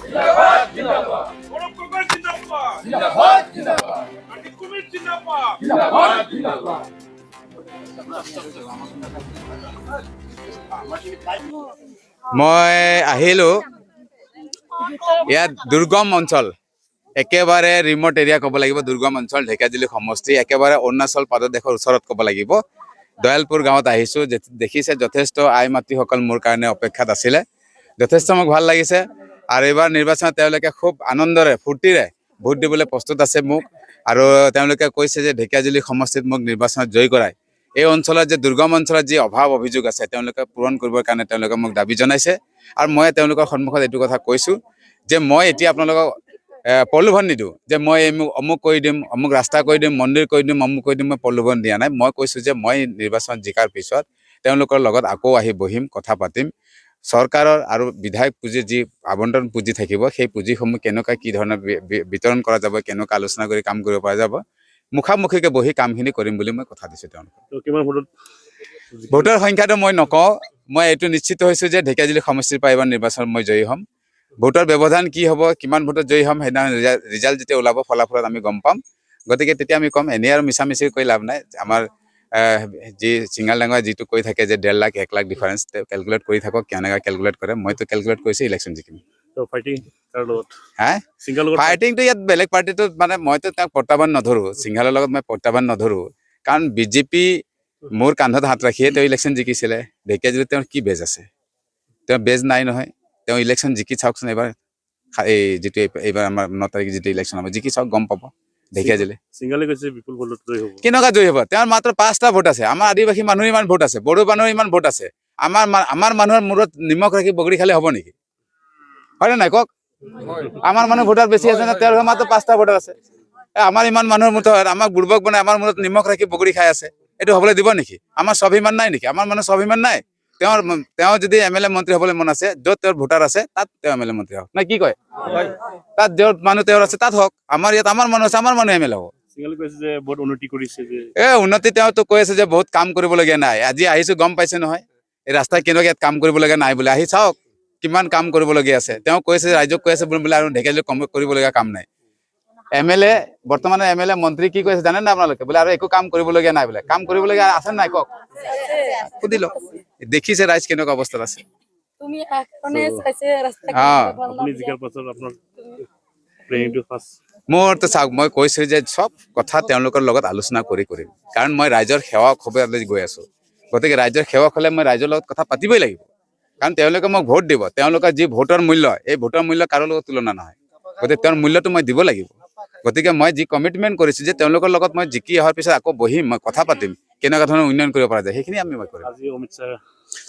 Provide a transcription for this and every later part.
जिंदाबाद जिंदाबाद गौरव गगৈ जिंदाबाद जिंदाबाद जिंदाबाद आरती कुमिर जिंदाबाद जिंदाबाद जिंदाबाद মই আহিলো ইয়াত দুৰ্গম অঞ্চল একেবাৰে ৰিমোট এৰিয়া ক'ব লাগিব দুৰ্গম অঞ্চল ঢেকিয়াজুলি সমষ্টি একেবাৰে অৰুণাচল প্ৰদেশৰ ওচৰত ক'ব লাগিব দয়ালপুৰ গাঁৱত আহিছো দেখিছে যথেষ্ট আই মাতৃসকল মোৰ কাৰণে অপেক্ষাত আছিলে যথেষ্ট মোক ভাল লাগিছে আৰু এবাৰ নিৰ্বাচনত তেওঁলোকে খুব আনন্দৰে ফূৰ্তিৰে ভোট দিবলৈ প্ৰস্তুত আছে মোক আৰু তেওঁলোকে কৈছে যে ঢেকিয়াজুলি সমষ্টিত মোক নিৰ্বাচনত জয় কৰায় এই অঞ্চলত যে দুৰ্গম অঞ্চলত যি অভাৱ অভিযোগ আছে তেওঁলোকে পূৰণ কৰিবৰ কাৰণে তেওঁলোকে মোক দাবী জনাইছে আৰু মই তেওঁলোকৰ সন্মুখত এইটো কথা কৈছো যে মই এতিয়া আপোনালোকক প্ৰলোভন নিদিওঁ যে মই অমুক কৰি দিম অমুক ৰাস্তা কৰি দিম মন্দিৰ কৰি দিম অমুক কৰি দিম মই প্ৰলোভন দিয়া নাই মই কৈছো যে মই নিৰ্বাচন জিকাৰ পিছত তেওঁলোকৰ লগত আকৌ আহি বহিম কথা পাতিম চৰকাৰৰ আৰু বিধায়ক পুঁজিৰ যি আবণ্টন পুঁজি থাকিব সেই পুঁজিসমূহ কেনেকুৱা কি ধৰণৰ বিতৰণ কৰা যাব কেনেকুৱা আলোচনা কৰি কাম কৰিব পৰা যাব মুখামুখিকে বহি কামখিনি কৰিম বুলি মই কথা দিছো তেওঁলোকক ভোটৰ সংখ্যাটো মই নকওঁ মই এইটো নিশ্চিত হৈছো যে ঢেকিয়াজুলি সমষ্টিৰ পৰা এইবাৰ নিৰ্বাচনত মই জয়ী হ'ম ভোটৰ ব্যৱধান কি হ'ব কিমান ভোটত জয়ী হ'ম সেইদিনা ৰিজাল্ট যেতিয়া ওলাব ফলাফলত আমি গম পাম গতিকে তেতিয়া আমি ক'ম এনেই আৰু মিছামিছি কৰি লাভ নাই আমাৰ যি সিঙ্গাল ডাঙৰ যিটো কৈ থাকে যে 1.5 লাখ 1 লাখ ডিফাৰেন্স ক্যালকুলেট কৰি থাকক কেনেকৈ ক্যালকুলেট কৰে মইতো ক্যালকুলেট কৰিছো ইলেকশ্যন জিকিম তো ফাইটিং কাৰ লগত হা সিঙ্গেল ফাইটিংটো ইয়াত বেলেগ পাৰ্টিটো মানে মইতো তাক প্ৰত্যাহ্বান নধৰো সিঙ্গালৰ লগত মই প্ৰত্যাহ্বান নধৰো কাৰণ বিজেপি মোৰ কান্ধত হাত ৰাখিয়ে তেওঁ ইলেকশ্যন জিকিছিলে ঢেকিয়াজুলিত তেওঁৰ কি বেজ আছে তেওঁ বেজ নাই নহয় তেওঁ ইলেকশ্যন জিকি চাওকচোন এবাৰ এই যিটো এইবাৰ আমাৰ 9 তাৰিখ যিটো ইলেকশ্যন হ'ব জিকি চাওক গম পাব ঢেকিয়াজুলি সিঙ্গেলে কৈছে বিপুল ভোটত জয় হ'ব কেনেকুৱা জয় হ'ব তেওঁৰ মাত্ৰ 5টা ভোট আছে আমাৰ আদিবাসী মানুহৰ ইমান ভোট আছে বড়ো মানুহৰ ইমান ভোট আছে আমাৰ মানুহৰ মূৰত নিমখ ৰাখি বগৰী খালে হ'ব নেকি হয় নাই কওক আমাৰ মানুহ ভোটাৰ বেছি আছে না তেওঁৰ মাত্ৰ 5টা ভোটাৰ আছে আমাৰ ইমান মানুহৰ মূৰত আমাক বুৰ্বক বনাই আমাৰ মূৰত নিমখ ৰাখি বগৰী খাই আছে এইটো হ'বলৈ দিব নেকি আমাৰ স্বাভিমান নাই নেকি আমাৰ মানুহ স্বাভিমান নাই তেওঁ যদি এমএলএ মন্ত্ৰী হ'বলৈ মন আছে য'ত তেওঁৰ ভোটাৰ আছে তাত তেওঁ এমএলএ মন্ত্ৰী হওক না কি কয় তাত য'ত মানুহ তেওঁৰ আছে তাত হওক আমাৰ ইয়াত আমাৰ মানুহ আছে আমাৰ মানুহ এমএলএ হ'ব সিঙ্গেলে কৈছে যে বহুত উন্নতি কৰিছে যে উন্নতি তেওঁতো কৈ আছে যে বহুত কাম কৰিবলগীয়া নাই আজি আহিছো গম পাইছে নহয় এই ৰাস্তা কেনেকুৱা ইয়াত কাম কৰিবলগীয়া নাই বোলে আহি চাওক কিমান কাম কৰিবলগীয়া আছে তেওঁ কৈছে ৰাইজক কৈ আছে বোলে আৰু ঢেকিয়াজুলি কম কৰিবলগীয়া কাম নাই এমএলএ বৰ্তমানৰ এমএলএ মন্ত্ৰী কি কৈছে জানেন না আপোনালোকে বোলে আৰু একো কাম কৰিবলগীয়া নাই বোলে কাম কৰিবলগীয়া আছে নাই কওক সুধি লওক দেখিছে ৰাইজ কেনেকুৱা অৱস্থাত আছে তুমি আখনে চাইছে ৰাস্তা আপুনি জিকাৰ পাছত আপোনাৰ প্লেনিংটো ফাৰ্ষ্ট মোৰতো চাওক মই কৈছো যে সব কথা তেওঁলোকৰ লগত আলোচনা কৰিম কাৰণ মই ৰাইজৰ সেৱক হ'বলৈ গৈ আছো গতিকে ৰাইজৰ সেৱক হ'লে মই ৰাইজৰ লগত কথা পাতিবই লাগিব কাৰণ তেওঁলোকে মোক ভোট দিব তেওঁলোকৰ যি ভোটৰ মূল্য এই ভোটৰ মূল্য কাৰো লগত তুলনা নহয় গতিকে তেওঁৰ মূল্যটো মই দিব লাগিব গতিকে মই যি কমিটমেণ্ট কৰিছো যে তেওঁলোকৰ লগত মই জিকি অহাৰ পিছত আকৌ বহিম মই কথা পাতিম কেনেকুৱা ধৰণৰ উন্নয়ন কৰিব পৰা যায় সেইখিনি আমি মই কৰিম আজি অমিত শ্বাহ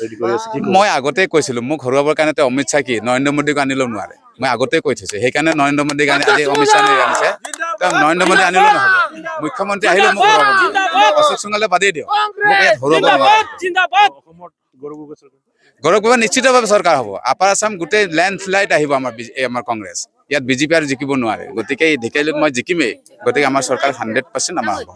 ৰেডি কৰি আছে কি মই আগতেই কৈছিলো মোক হৰুৱাবৰ কাৰণে তেওঁ অমিত শ্বাহ কি নৰেন্দ্ৰ মোদীক আনিলেও নোৱাৰে মই আগতেই কৈ থৈছো সেইকাৰণে নৰেন্দ্ৰ মোদীক আনি আজি অমিত শ্বাহ আনিছে তেওঁ নৰেন্দ্ৰ মোদী আনিলেও নহ'ব মুখ্যমন্ত্ৰী আহিলেও মোক হৰুৱাব নোৱাৰে অশোক সিংহলে বাদেই দিয়ক মোক ইয়াত হৰুৱাব নোৱাৰে অসমত গৌৰৱ গগৈ চৰকাৰ গৌৰৱ গগৈ নিশ্চিতভাৱে চৰকাৰ হ'ব আপাৰ আছাম গোটেই লেণ্ডশ্লাইড আহিব আমাৰ কংগ্ৰেছ ইয়াত বিজেপি আৰু জিকিব নোৱাৰে গতিকে এই ঢেকিয়াজুলিত মই জিকিমেই গতিকে আমাৰ চৰকাৰ 100% আমাৰ হ'ব